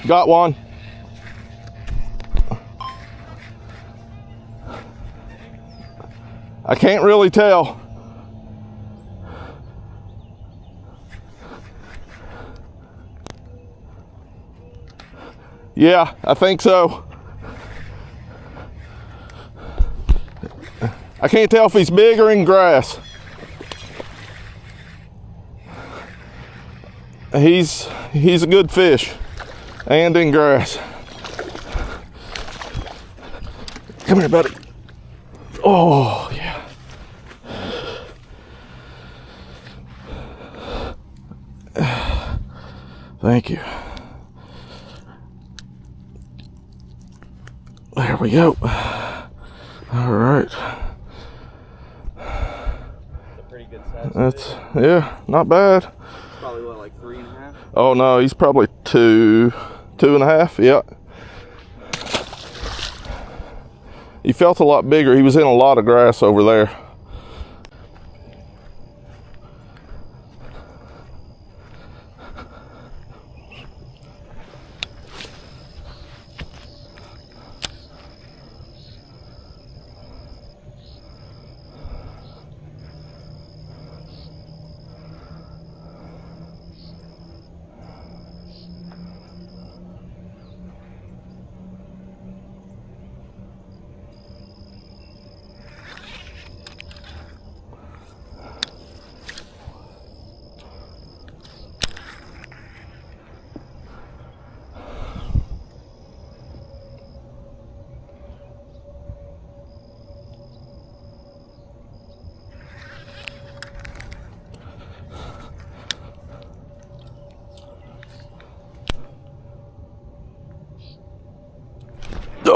Got one. I can't really tell. Yeah, I think so. I can't tell if he's big or in grass. He's a good fish and in grass. Come here, buddy. Oh, yeah. Thank you. There we go. All right. That's a pretty good size. That's, yeah, not bad. Probably what, like 3.5? Oh no, he's probably 2.5, yeah. He felt a lot bigger. He was in a lot of grass over there.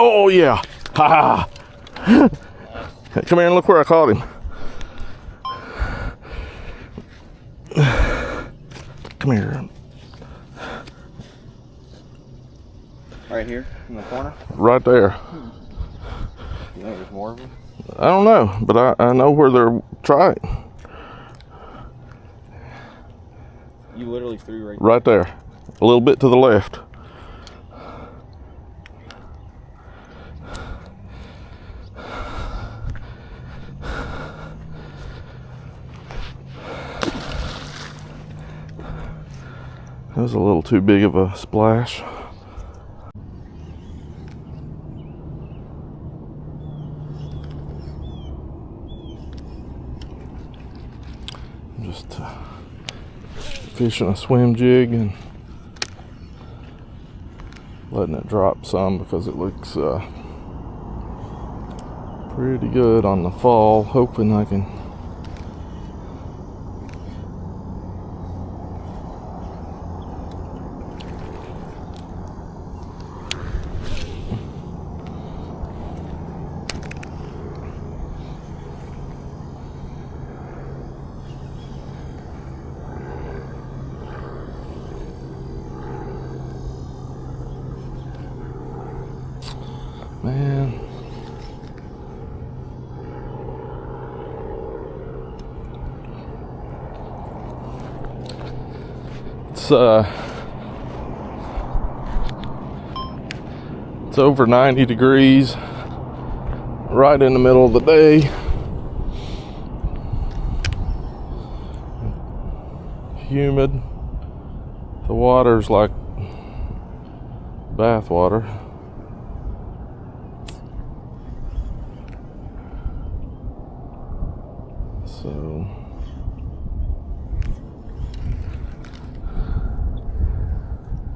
Oh yeah, ha ha. Come here and look where I caught him. Come here. Right here in the corner? Right there. You think there's more of them? I don't know, but I know where they're trying. You literally threw Right there. A little bit to the left. That was a little too big of a splash. Just fishing a swim jig and letting it drop some because it looks pretty good on the fall. Hoping I can man. It's over 90 degrees right in the middle of the day. Humid. The water's like bath water. So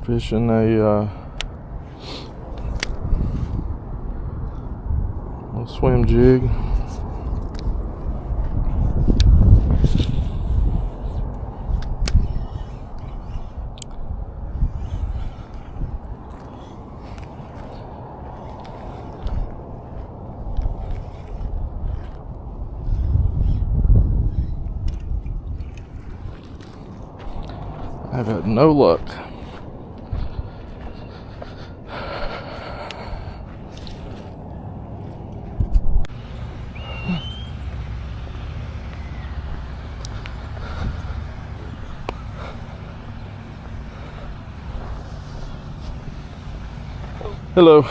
fishing a little swim jig. I've had no luck. Hello.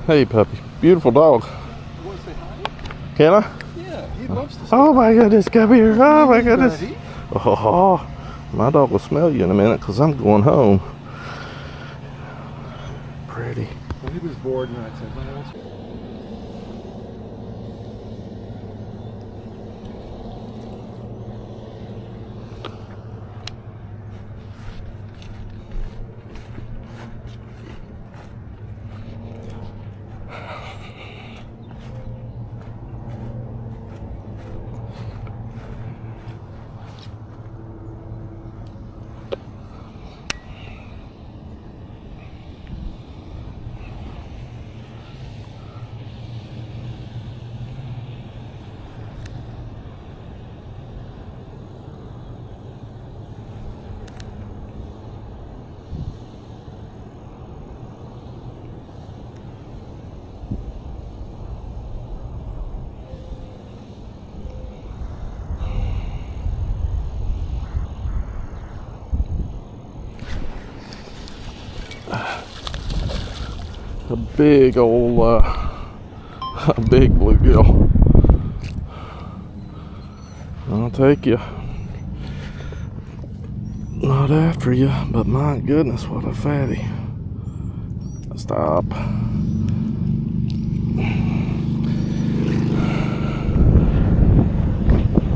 Hey, puppy. Beautiful dog. You want to say hi? Can I? Yeah, he loves to say Oh my goodness, come here. Oh my goodness. buddy. Oh, my dog will smell you in a minute because I'm going home. Pretty. Well, he was bored and I said, well, let's... A big old, a big bluegill. I'll take you. Not after you, but my goodness, what a fatty. Stop.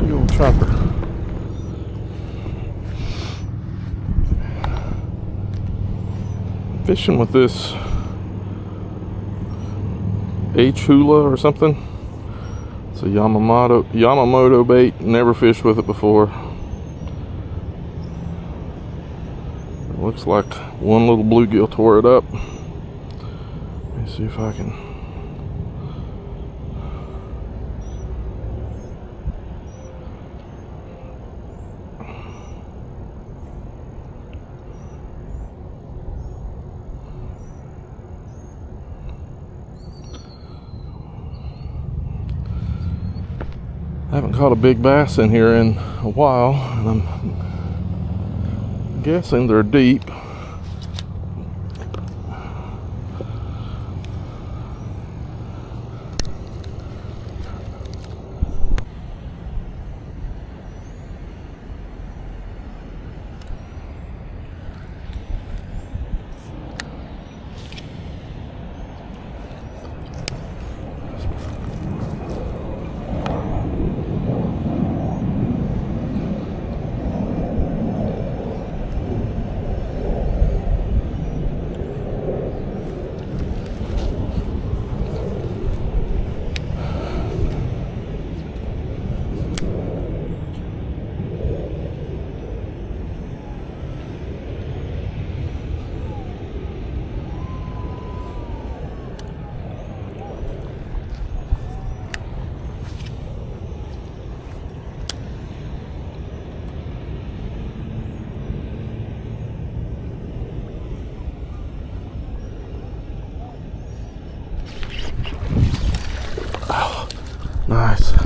Big old chopper. Fishing with this H-hula or something. It's a Yamamoto bait. Never fished with it before. It looks like one little bluegill tore it up. Let me see if I can. I haven't caught a big bass in here in a while, and I'm guessing they're deep. Nice. It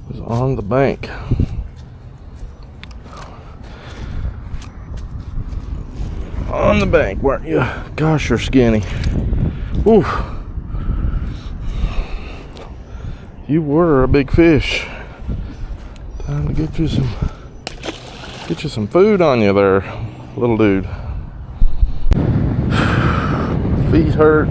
was on the bank. On the bank, weren't you? Gosh, you're skinny. Oof. You were a big fish. Time to get you some food on you there, little dude. Feet hurt.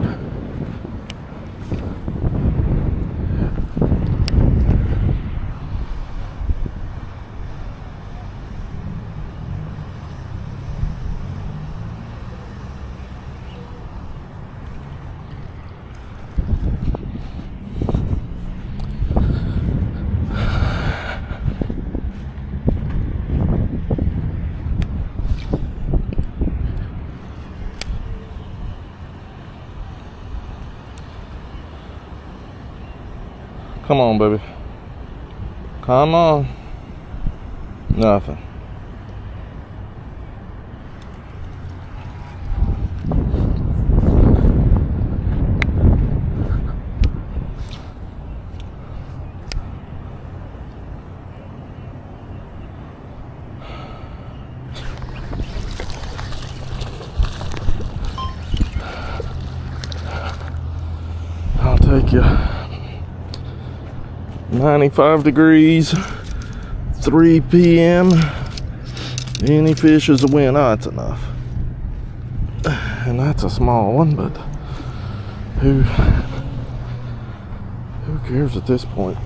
Come on, baby. Come on. Nothing. take you. 95 degrees, 3 p.m. Any fish is a win. Oh, that's enough. And that's a small one, but who cares at this point?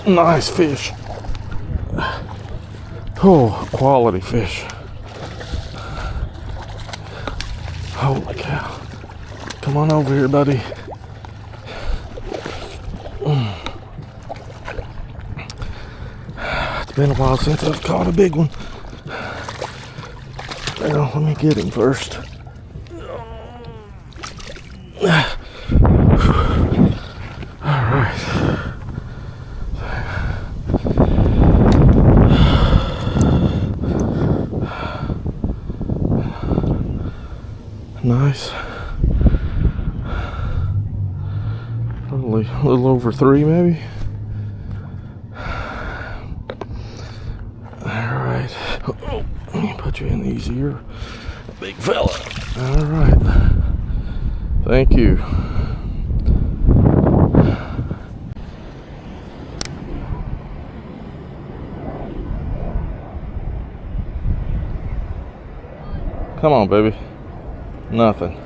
Nice fish. Oh, quality fish. Holy cow. Come on over here, buddy. It's been a while since I've caught a big one. Well, let me get him first. All right. Nice. Probably a little over 3 maybe. Alright. Oh, let me put you in easier. Big fella. Alright. Thank you. Come on, baby. Nothing.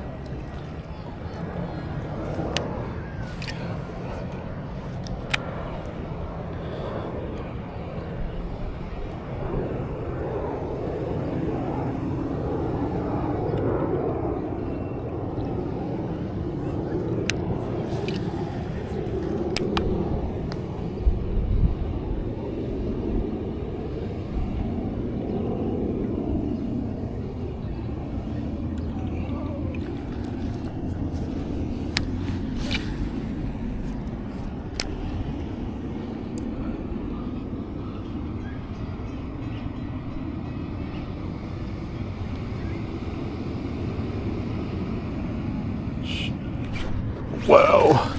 Wow.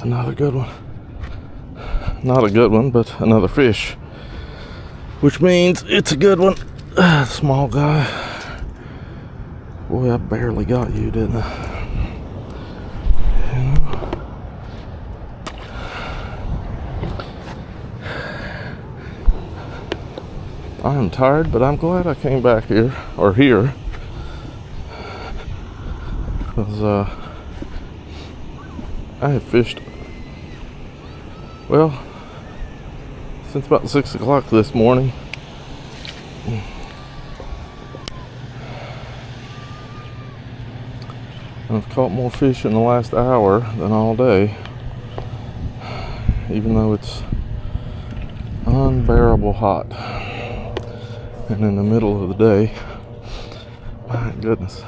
Another good one. Not a good one, but another fish. Which means it's a good one. Small guy. Boy, I barely got you, didn't I? You know? I'm tired, but I'm glad I came back here, or here. Because I have fished, well, since about 6 o'clock this morning. I've caught more fish in the last hour than all day, even though it's unbearable hot and in the middle of the day. My goodness.